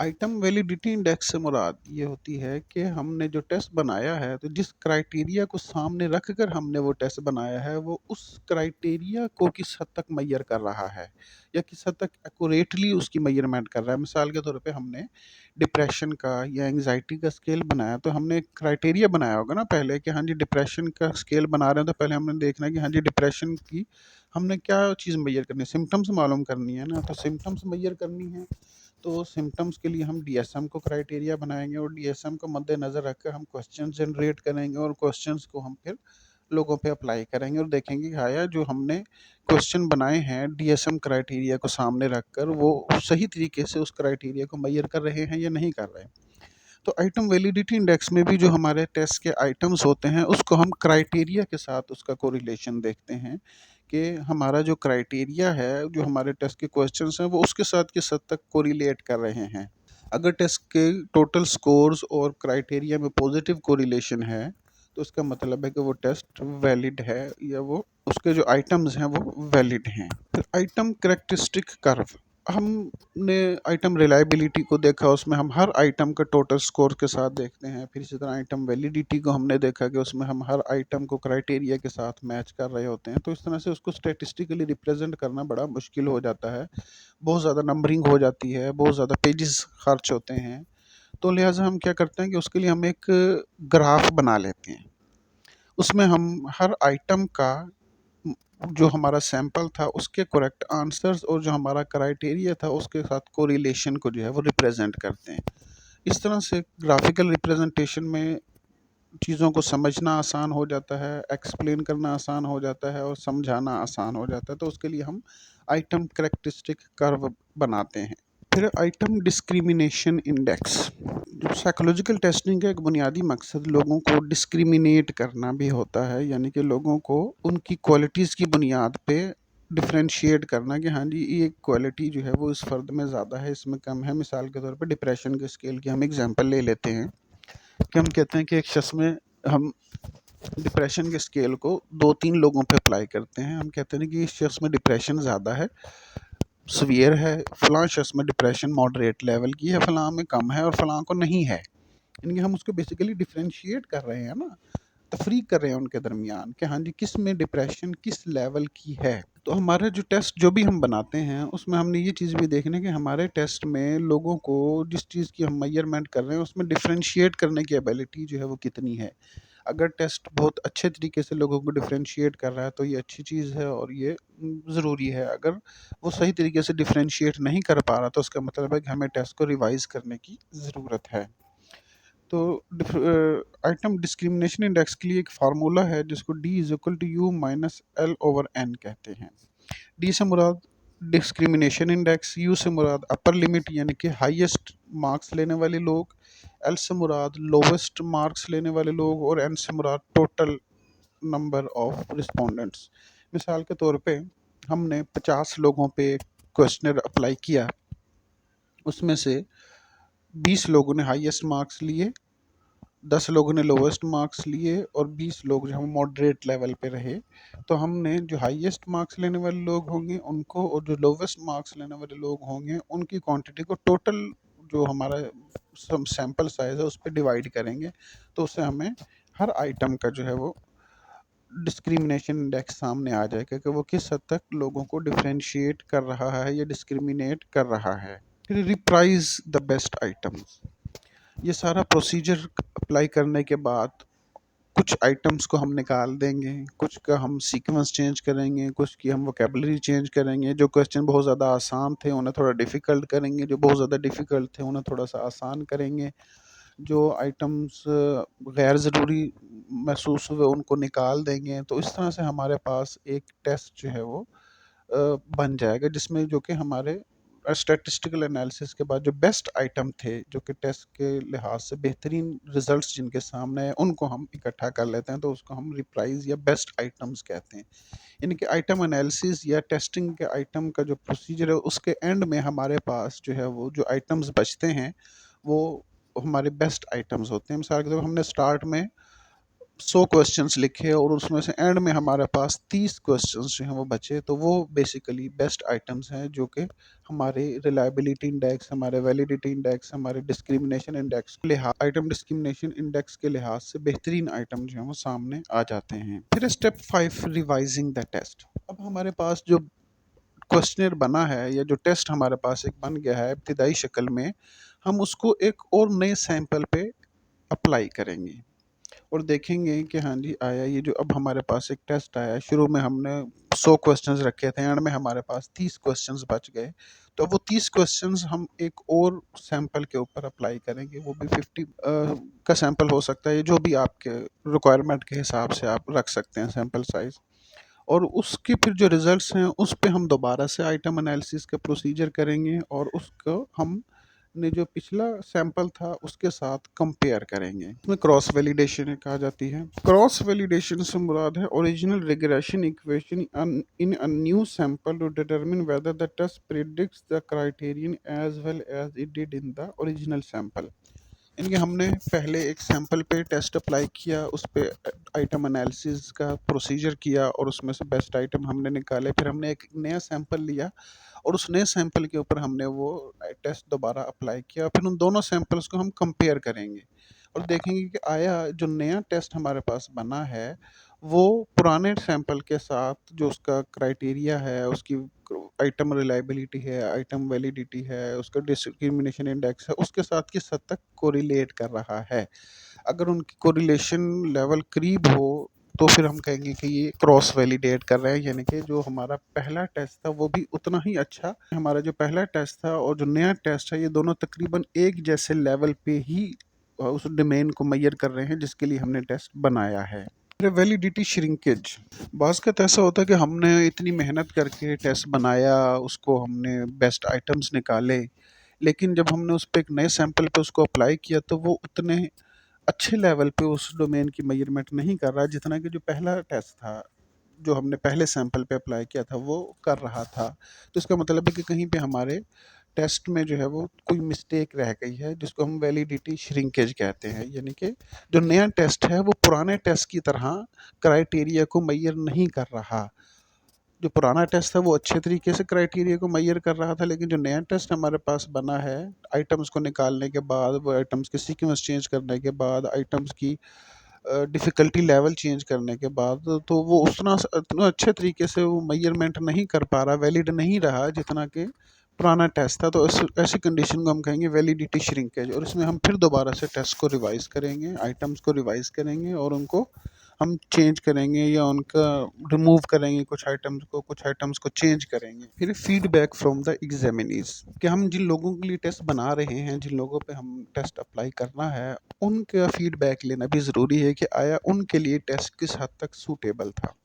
Item validity index से मुराद ये होती है कि हमने जो टेस्ट बनाया है तो जिस क्राइटेरिया को सामने रख कर हमने वो टेस्ट बनाया है वो उस क्राइटेरिया को किस हद तक मैयर कर रहा है या किस हद तक एक्यूरेटली उसकी मैयरमेंट कर रहा है। मिसाल के तौर पे हमने डिप्रेशन का या एंग्जाइटी का स्केल बनाया, तो हमने एक क्राइटेरिया बनाया होगा ना पहले कि हाँ जी डिप्रेशन का स्केल बना रहे हैं तो पहले हमने देखना है कि हाँ जी डिप्रेशन की हमने क्या चीज़ मैयर करनी है, सिम्टम्स मालूम करनी है ना। तो सिम्टम्स मैयर करनी है तो सिम्टम्स के लिए हम डीएसएम को क्राइटेरिया बनाएंगे और डीएसएम को मद्देनज़र रखकर हम क्वेश्चन जनरेट करेंगे और क्वेश्चंस को हम फिर लोगों पे अप्लाई करेंगे और देखेंगे कि हाँ यार, जो हमने क्वेश्चन बनाए हैं डीएसएम क्राइटेरिया को सामने रखकर, वो सही तरीके से उस क्राइटेरिया को मेजर कर रहे हैं या नहीं कर रहे हैं। तो आइटम वैलिडिटी इंडेक्स में भी जो हमारे टेस्ट के आइटम्स होते हैं, उसको हम क्राइटेरिया के साथ उसका कोरिलेशन देखते हैं कि हमारा जो क्राइटेरिया है, जो हमारे टेस्ट के क्वेश्चंस हैं, वो उसके साथ किस हद तक कोरिलेट कर रहे हैं। अगर टेस्ट के टोटल स्कोर्स और क्राइटेरिया में पॉजिटिव कोरिलेशन है, तो इसका मतलब है कि वो टेस्ट वैलिड है या वो उसके जो आइटम्स हैं वो वैलिड हैं। फिर आइटम करेक्टरिस्टिक कर्व, हमने आइटम रिलायबिलिटी को देखा, उसमें हम हर आइटम का टोटल स्कोर के साथ देखते हैं। फिर इसी तरह आइटम वैलिडिटी को हमने देखा कि उसमें हम हर आइटम को क्राइटेरिया के साथ मैच कर रहे होते हैं। तो इस तरह से उसको स्टेटिस्टिकली रिप्रेजेंट करना बड़ा मुश्किल हो जाता है, बहुत ज़्यादा नंबरिंग हो जाती है, बहुत ज़्यादा पेजेस खर्च होते हैं। तो लिहाजा हम क्या करते हैं कि उसके लिए हम एक ग्राफ बना लेते हैं। उसमें हम हर आइटम का जो हमारा सैंपल था उसके करेक्ट आंसर्स और जो हमारा क्राइटेरिया था उसके साथ कोरिलेशन को जो है वो रिप्रेजेंट करते हैं। इस तरह से ग्राफिकल रिप्रेजेंटेशन में चीज़ों को समझना आसान हो जाता है, एक्सप्लेन करना आसान हो जाता है और समझाना आसान हो जाता है। तो उसके लिए हम आइटम करेक्टरिस्टिक कर्व बनाते हैं। फिर आइटम डिस्क्रिमिनेशन इंडेक्स, जो साइकोलॉजिकल टेस्टिंग का एक बुनियादी मकसद लोगों को डिस्क्रिमिनेट करना भी होता है, यानी कि लोगों को उनकी क्वालिटीज़ की बुनियाद पे डिफरेंशिएट करना कि हाँ जी, ये क्वालिटी जो है वो इस फ़र्द में ज़्यादा है, इसमें कम है। मिसाल के तौर पे डिप्रेशन के स्केल की हम एग्जांपल ले लेते हैं कि हम कहते हैं कि एक शख्स में हम डिप्रेशन के स्केल को 2-3 लोगों पे अप्लाई करते हैं। हम कहते हैं कि इस शख्स में डिप्रेशन ज़्यादा है, सीवियर है, फलां शख्स में डिप्रेशन मॉडरेट लेवल की है, फलां में कम है और फलां को नहीं है। यानी कि हम उसको बेसिकली डिफरेंशिएट कर रहे हैं ना, तफरीक कर रहे हैं उनके दरमियान कि हाँ जी, किस में डिप्रेशन किस लेवल की है। तो हमारे जो टेस्ट जो भी हम बनाते हैं उसमें हमने ये चीज़ भी देखनी है कि हमारे टेस्ट में लोगों को जिस चीज़ की हम मेजरमेंट कर रहे हैं उसमें डिफरेंशिएट करने की एबिलिटी जो है वो कितनी है। अगर टेस्ट बहुत अच्छे तरीके से लोगों को डिफरेंशिएट कर रहा है तो ये अच्छी चीज़ है और ये ज़रूरी है। अगर वो सही तरीके से डिफरेंशिएट नहीं कर पा रहा तो उसका मतलब है कि हमें टेस्ट को रिवाइज़ करने की ज़रूरत है। तो आइटम डिस्क्रिमिनेशन इंडेक्स के लिए एक फार्मूला है जिसको D is equal to U minus L over N कहते हैं। डी से मुराद डिस्क्रिमिनेशन इंडेक्स, यू से मुराद अपर लिमिट यानी कि हाईएस्ट मार्क्स लेने वाले लोग, एल से मुराद लोवेस्ट मार्क्स लेने वाले लोग और एन से मुराद टोटल नंबर ऑफ रिस्पोंडेंट्स। मिसाल के तौर पे हमने 50 लोगों पे क्वेश्चनर अप्लाई किया, उसमें से 20 लोगों ने हाईएस्ट मार्क्स लिए, 10 लोगों ने लोवेस्ट मार्क्स लिए और 20 लोग जो हम मॉडरेट लेवल पे रहे। तो हमने जो हाईएस्ट मार्क्स लेने वाले लोग होंगे उनको और जो लोवेस्ट मार्क्स लेने वाले लोग होंगे उनकी क्वांटिटी को टोटल जो हमारा सैंपल साइज है उस पर डिवाइड करेंगे। तो उससे हमें हर आइटम का जो है वो डिस्क्रिमिनेशन इंडेक्स सामने आ जाएगा कि वो किस हद तक लोगों को डिफरेंशिएट कर रहा है या डिस्क्रिमिनेट कर रहा है। फिर रिप्राइज द बेस्ट आइटम्स, ये सारा प्रोसीजर अप्लाई करने के बाद कुछ आइटम्स को हम निकाल देंगे, कुछ का हम सीक्वेंस चेंज करेंगे, कुछ की हम वोकेबलरी चेंज करेंगे। जो क्वेश्चन बहुत ज़्यादा आसान थे उन्हें थोड़ा डिफ़िकल्ट करेंगे, जो बहुत ज़्यादा डिफ़िकल्ट थे उन्हें थोड़ा सा आसान करेंगे, जो आइटम्स गैर ज़रूरी महसूस हुए उनको निकाल देंगे। तो इस तरह से हमारे पास एक टेस्ट जो है वो बन जाएगा जिसमें जो कि हमारे स्टैटिस्टिकल एनालिसिस के बाद जो बेस्ट आइटम थे, जो कि टेस्ट के लिहाज से बेहतरीन रिजल्ट्स जिनके सामने है, उनको हम इकट्ठा कर लेते हैं। तो उसको हम रिप्राइज या बेस्ट आइटम्स कहते हैं। यानी कि आइटम एनालिसिस या टेस्टिंग के आइटम का जो प्रोसीजर है उसके एंड में हमारे पास जो है वो जो आइटम्स बचते हैं वो हमारे बेस्ट आइटम्स होते हैं। मिसाल के तौर पर हमने स्टार्ट में 100 क्वेश्चंस लिखे और उसमें से एंड में हमारे पास 30 क्वेश्चंस जो हैं वो बचे, तो वो बेसिकली बेस्ट आइटम्स हैं जो कि हमारे रिलायबिलिटी इंडेक्स, हमारे वैलिडिटी इंडेक्स, हमारे डिस्क्रिमिनेशन इंडेक्स के लिहाज आइटम डिस्क्रिमिनेशन इंडेक्स के लिहाज से बेहतरीन आइटम जो हैं वो सामने आ जाते हैं। फिर स्टेप 5 रिवाइजिंग द टेस्ट। अब हमारे पास जो क्वेश्चनर बना है या जो टेस्ट हमारे पास एक बन गया है इब्तिदाई शक्ल में, हम उसको एक और नए सैंपल पे अप्लाई करेंगे और देखेंगे कि हाँ जी, आया ये जो अब हमारे पास एक टेस्ट आया है। शुरू में हमने 100 क्वेश्चंस रखे थे, एंड में हमारे पास 30 क्वेश्चंस बच गए, तो वो 30 क्वेश्चंस हम एक और सैंपल के ऊपर अप्लाई करेंगे, वो भी 50 का सैंपल हो सकता है, जो भी आपके रिक्वायरमेंट के हिसाब से आप रख सकते हैं सैंपल साइज़। और उसके फिर जो रिजल्ट्स हैं उस पे हम दोबारा से आइटम एनालिसिस का प्रोसीजर करेंगे, और उसको हम ने जो पिछला सैंपल था उसके साथ कंपेयर करेंगे। इसमें क्रॉस वैलिडेशन कहा जाती है। क्रॉस वैलिडेशन से मुराद है original regression equation in a new sample to determine whether the test predicts the criterion as well as it did in the original sample. यानी कि हमने पहले एक सैंपल पे टेस्ट अप्लाई किया, उस पे आइटम एनालिसिस का प्रोसीजर किया, और उसमें से बेस्ट आइटम हमने निकाले। फिर हमने एक नया सैंपल लिया, और उस नए सैंपल के ऊपर हमने वो टेस्ट दोबारा अप्लाई किया। फिर उन दोनों सैंपल्स को हम कंपेयर करेंगे और देखेंगे कि आया जो नया टेस्ट हमारे पास बना है वो पुराने सैंपल के साथ जो उसका क्राइटेरिया है, उसकी आइटम रिलायबिलिटी है, आइटम वैलिडिटी है, उसका डिस्क्रिमिनेशन इंडेक्स है, उसके साथ किस हद तक कोरिलेट कर रहा है। अगर उनकी कोरिलेशन लेवल करीब हो तो फिर हम कहेंगे कि ये क्रॉस वैलिडेट कर रहे हैं, यानी कि जो हमारा पहला टेस्ट था वो भी उतना ही अच्छा, हमारा जो पहला टेस्ट था और जो नया टेस्ट है ये दोनों तकरीबन एक जैसे लेवल पे ही उस डोमेन को मैयर कर रहे हैं जिसके लिए हमने टेस्ट बनाया है। वैलिडिटी श्रिंकेज, बाज़ का ऐसा होता है कि हमने इतनी मेहनत करके टेस्ट बनाया, उसको हमने बेस्ट आइटम्स निकाले, लेकिन जब हमने उस पे एक नए सैंपल पे उसको अप्लाई किया तो वो उतने अच्छे लेवल पे उस डोमेन की मेजरमेंट नहीं कर रहा जितना कि जो पहला टेस्ट था, जो हमने पहले सैंपल पे अप्लाई किया था वो कर रहा था। तो इसका मतलब है कि कहीं पे हमारे टेस्ट में जो है वो कोई मिस्टेक रह गई है, जिसको हम वैलिडिटी श्रिंकेज कहते हैं। यानी कि जो नया टेस्ट है वो पुराने टेस्ट की तरह क्राइटेरिया को मैयर नहीं कर रहा। जो पुराना टेस्ट था वो अच्छे तरीके से क्राइटेरिया को मैयर कर रहा था, लेकिन जो नया टेस्ट हमारे पास बना है, आइटम्स को निकालने के बाद, वो आइटम्स के सीक्वेंस चेंज करने के बाद, आइटम्स की डिफ़िकल्टी लेवल चेंज करने के बाद, तो वो उतना अच्छे तरीके से वो मेजरमेंट नहीं कर पा रहा, वैलिड नहीं रहा जितना कि पुराना टेस्ट था। तो ऐसी कंडीशन को हम कहेंगे वैलिडिटी श्रिंकेज, और इसमें हम फिर दोबारा से टेस्ट को रिवाइज करेंगे, आइटम्स को रिवाइज करेंगे, और उनको हम चेंज करेंगे या उनका रिमूव करेंगे, कुछ आइटम्स को चेंज करेंगे। फिर फीडबैक फ्रॉम द एग्जामिनीज, कि हम जिन लोगों के लिए टेस्ट बना रहे हैं, जिन लोगों पे हम टेस्ट अप्लाई करना है, उनका फीडबैक लेना भी ज़रूरी है कि आया उनके लिए टेस्ट किस हद तक सूटेबल था।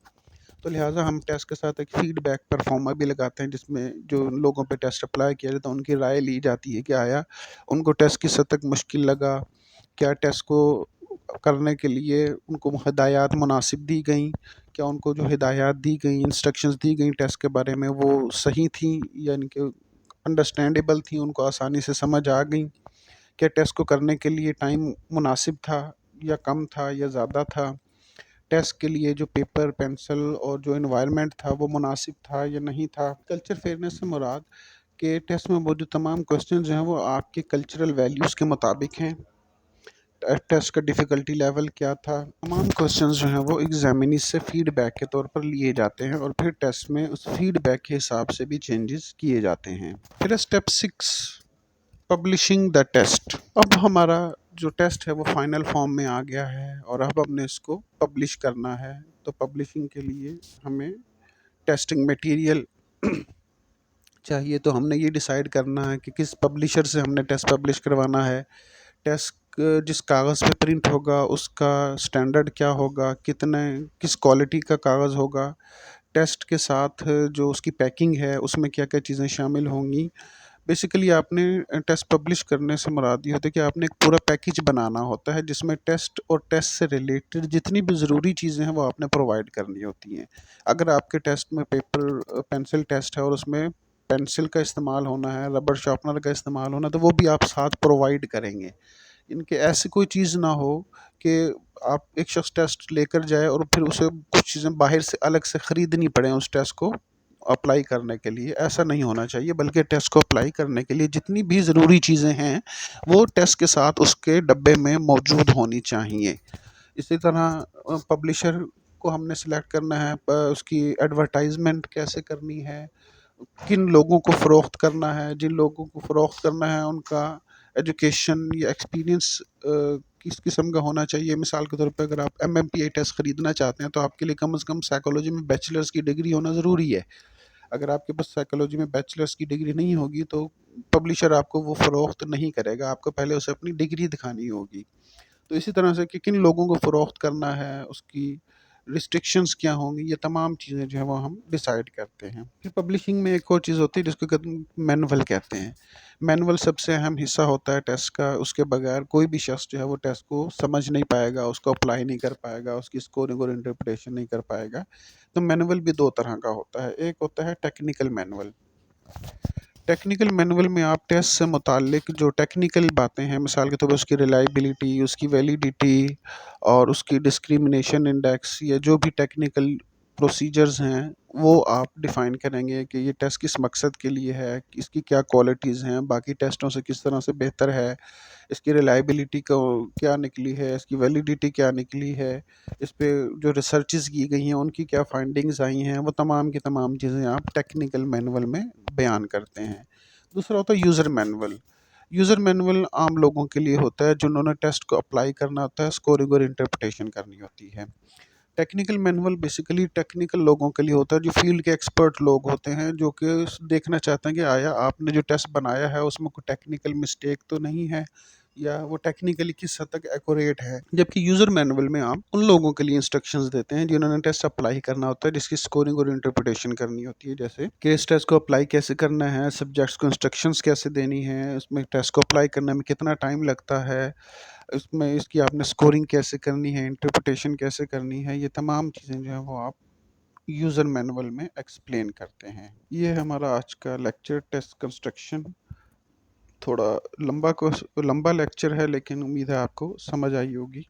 तो लिहाजा हम टेस्ट के साथ एक फीडबैक परफॉर्मर भी लगाते हैं, जिसमें जो लोगों पे टेस्ट अप्लाई किया जाता है उनकी राय ली जाती है कि आया उनको टेस्ट किस हद तक मुश्किल लगा, क्या टेस्ट को करने के लिए उनको हिदायत मुनासिब दी गई, क्या उनको जो हिदायत दी गई, इंस्ट्रक्शंस दी गई टेस्ट के बारे में वो सही थी, यानी कि अंडरस्टैंडेबल थी, उनको आसानी से समझ आ गई, क्या टेस्ट को करने के लिए टाइम मुनासिब था या कम था या ज़्यादा था, टेस्ट के लिए जो पेपर पेंसिल और जो एनवायरनमेंट था वो मुनासिब था या नहीं था। कल्चर फेयरनेस से मुराद के टेस्ट में मौजूद तमाम क्वेश्चन जो हैं वो आपके कल्चरल वैल्यूज़ के मुताबिक हैं। टेस्ट का डिफ़िकल्टी लेवल क्या था, तमाम क्वेश्चंस जो हैं वो एग्जामिनी से फीडबैक के तौर पर लिए जाते हैं, और फिर टेस्ट में उस फीडबैक के हिसाब से भी चेंजेस किए जाते हैं। फिर स्टेप 6, पब्लिशिंग द टेस्ट। अब हमारा जो टेस्ट है वो फाइनल फॉर्म में आ गया है और अब हमने इसको पब्लिश करना है। तो पब्लिशिंग के लिए हमें टेस्टिंग मटेरियल चाहिए, तो हमने ये डिसाइड करना है कि किस पब्लिशर से हमने टेस्ट पब्लिश करवाना है, टेस्ट जिस कागज़ पे प्रिंट होगा उसका स्टैंडर्ड क्या होगा, किस क्वालिटी का कागज़ होगा, टेस्ट के साथ जो उसकी पैकिंग है उसमें क्या क्या चीज़ें शामिल होंगी। बेसिकली आपने टेस्ट पब्लिश करने से मुराद ये होता है कि आपने एक पूरा पैकेज बनाना होता है, जिसमें टेस्ट और टेस्ट से रिलेटेड जितनी भी ज़रूरी चीज़ें हैं वो आपने प्रोवाइड करनी होती हैं। अगर आपके टेस्ट में पेपर पेंसिल टेस्ट है और उसमें पेंसिल का इस्तेमाल होना है, रबर शार्पनर का इस्तेमाल होना है, तो वो भी आप साथ प्रोवाइड करेंगे। इनके ऐसी कोई चीज़ ना हो कि आप एक शख्स टेस्ट लेकर जाए और फिर उसे कुछ चीज़ें बाहर से अलग से ख़रीदनी पड़ें उस टेस्ट को अप्लाई करने के लिए, ऐसा नहीं होना चाहिए। बल्कि टेस्ट को अप्लाई करने के लिए जितनी भी ज़रूरी चीज़ें हैं वो टेस्ट के साथ उसके डब्बे में मौजूद होनी चाहिए। इसी तरह पब्लिशर को हमने सेलेक्ट करना है, उसकी एडवर्टाइजमेंट कैसे करनी है, किन लोगों को फ़रोख्त करना है, जिन लोगों को फ़रोख्त करना है उनका एजुकेशन या एक्सपीरियंस किस किस्म का होना चाहिए। मिसाल के तौर पे अगर आप एमएमपीआई टेस्ट खरीदना चाहते हैं तो आपके लिए कम से कम साइकोलॉजी में बैचलर्स की डिग्री होना ज़रूरी है। अगर आपके पास साइकोलॉजी में बैचलर्स की डिग्री नहीं होगी तो पब्लिशर आपको वो फ़रोख्त नहीं करेगा, आपको पहले उसे अपनी डिग्री दिखानी होगी। तो इसी तरह से कि किन लोगों को फ़रोख्त करना है, उसकी रिस्ट्रिक्शंस क्या होंगी, ये तमाम चीज़ें जो है वो हम डिसाइड करते हैं। फिर पब्लिशिंग में एक और चीज़ होती है जिसको मैनुअल कहते हैं। मैनुअल सबसे अहम हिस्सा होता है टेस्ट का, उसके बगैर कोई भी शख्स जो है वो टेस्ट को समझ नहीं पाएगा, उसको अप्लाई नहीं कर पाएगा, उसकी स्कोरिंग और इंटरप्रिटेशन नहीं कर पाएगा। तो मैनुअल भी दो तरह का होता है, एक होता है टेक्निकल मैनुअल। टेक्निकल मैनुअल में आप टेस्ट से मुतालिक जो टेक्निकल बातें हैं, मिसाल के तौर पर उसकी रिलायबिलिटी, उसकी वैलिडिटी और उसकी डिस्क्रिमिनेशन इंडेक्स, या जो भी टेक्निकल प्रोसीजर्स हैं वो आप डिफ़ाइन करेंगे कि ये टेस्ट किस मकसद के लिए है, इसकी क्या क्वालिटीज़ हैं, बाकी टेस्टों से किस तरह से बेहतर है, इसकी रिलायबिलिटी को क्या निकली है, इसकी वैलिडिटी क्या निकली है, इस पे जो रिसर्चेज़ की गई हैं उनकी क्या फाइंडिंग्स आई हैं, वो तमाम की तमाम चीज़ें आप टेक्निकल मैनुअल में बयान करते हैं। दूसरा होता है यूज़र मैनुअल। यूज़र मैनुअल आम लोगों के लिए होता है जिन्होंने टेस्ट को अप्लाई करना होता है, स्कोरिंग और इंटरप्रिटेशन करनी होती है। टेक्निकल मैनुअल बेसिकली टेक्निकल लोगों के लिए होता है, जो फील्ड के एक्सपर्ट लोग होते हैं, जो कि देखना चाहते हैं कि आया आपने जो टेस्ट बनाया है उसमें कोई टेक्निकल मिस्टेक तो नहीं है, या वो टेक्निकली किस हद तक एक्यूरेट है। जबकि यूज़र मैनुअल में आप उन लोगों के लिए इंस्ट्रक्शंस देते हैं जिन्होंने टेस्ट अप्लाई करना होता है, जिसकी स्कोरिंग और इंटरप्रिटेशन करनी होती है, जैसे केस टेस्ट को अप्लाई कैसे करना है, सब्जेक्ट्स को इंस्ट्रक्शंस कैसे देनी है, उसमें टेस्ट को अप्लाई करने में कितना टाइम लगता है, इसमें इसकी आपने स्कोरिंग कैसे करनी है, इंटरप्रिटेशन कैसे करनी है, ये तमाम चीज़ें जो हैं वो आप यूज़र मैनुअल में एक्सप्लेन करते हैं। ये है हमारा आज का लेक्चर, टेस्ट कंस्ट्रक्शन। थोड़ा लंबा लेक्चर है लेकिन उम्मीद है आपको समझ आई होगी।